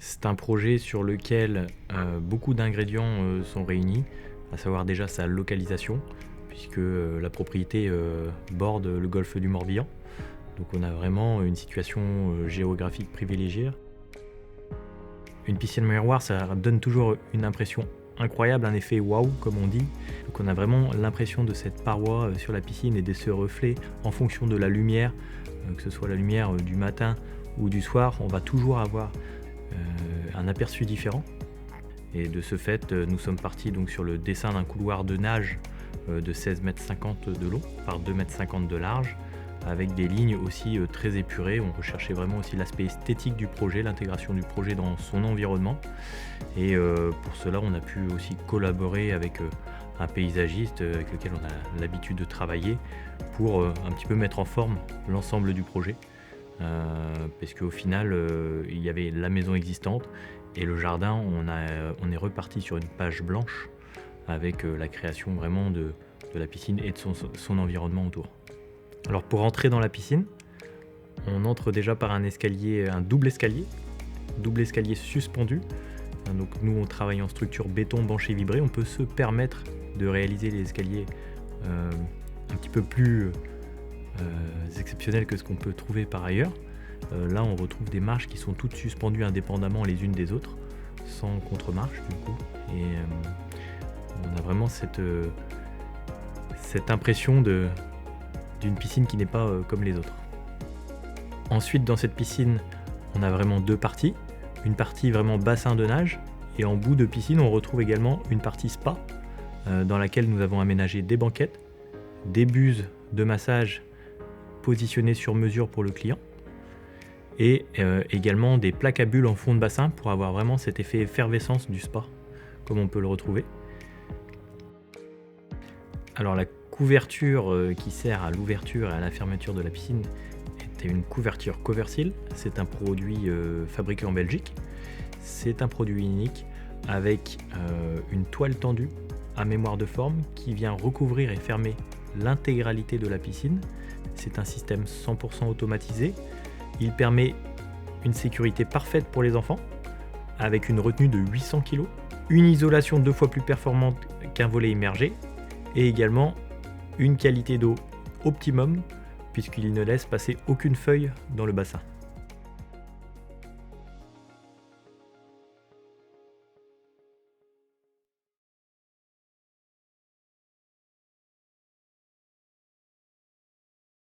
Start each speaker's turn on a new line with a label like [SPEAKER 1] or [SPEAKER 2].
[SPEAKER 1] C'est un projet sur lequel beaucoup d'ingrédients sont réunis, à savoir déjà sa localisation, puisque la propriété borde le golfe du Morbihan. Donc on a vraiment une situation géographique privilégiée. Une piscine miroir, ça donne toujours une impression incroyable, un effet waouh comme on dit. Donc on a vraiment l'impression de cette paroi sur la piscine et de ce reflet en fonction de la lumière, que ce soit la lumière du matin ou du soir, on va toujours avoir un aperçu différent. Et de ce fait, nous sommes partis donc sur le dessin d'un couloir de nage de 16,50 m de long par 2,50 m de large, avec des lignes aussi très épurées. On recherchait vraiment aussi l'aspect esthétique du projet, l'intégration du projet dans son environnement. Et pour cela, on a pu aussi collaborer avec un paysagiste avec lequel on a l'habitude de travailler pour un petit peu mettre en forme l'ensemble du projet. Parce qu'au final, il y avait la maison existante et le jardin, on est reparti sur une page blanche avec la création vraiment de la piscine et de son environnement autour. Alors pour entrer dans la piscine, on entre déjà par un double escalier suspendu. Donc nous on travaille en structure béton banché vibré, on peut se permettre de réaliser les escaliers un petit peu plus exceptionnels que ce qu'on peut trouver par ailleurs. Là on retrouve des marches qui sont toutes suspendues indépendamment les unes des autres, sans contre-marche du coup. Et on a vraiment cette impression d'une piscine qui n'est pas comme les autres. Ensuite dans cette piscine, on a vraiment deux parties. Une partie vraiment bassin de nage, et en bout de piscine on retrouve également une partie spa dans laquelle nous avons aménagé des banquettes, des buses de massage positionnées sur mesure pour le client, et également des plaques à bulles en fond de bassin pour avoir vraiment cet effet effervescence du spa comme on peut le retrouver. Alors la couverture qui sert à l'ouverture et à la fermeture de la piscine est une couverture Coversil. C'est un produit fabriqué en Belgique. C'est un produit unique avec une toile tendue à mémoire de forme qui vient recouvrir et fermer l'intégralité de la piscine. C'est un système 100% automatisé. Il permet une sécurité parfaite pour les enfants avec une retenue de 800 kg, une isolation 2 fois plus performante qu'un volet immergé et également une qualité d'eau optimum puisqu'il ne laisse passer aucune feuille dans le bassin.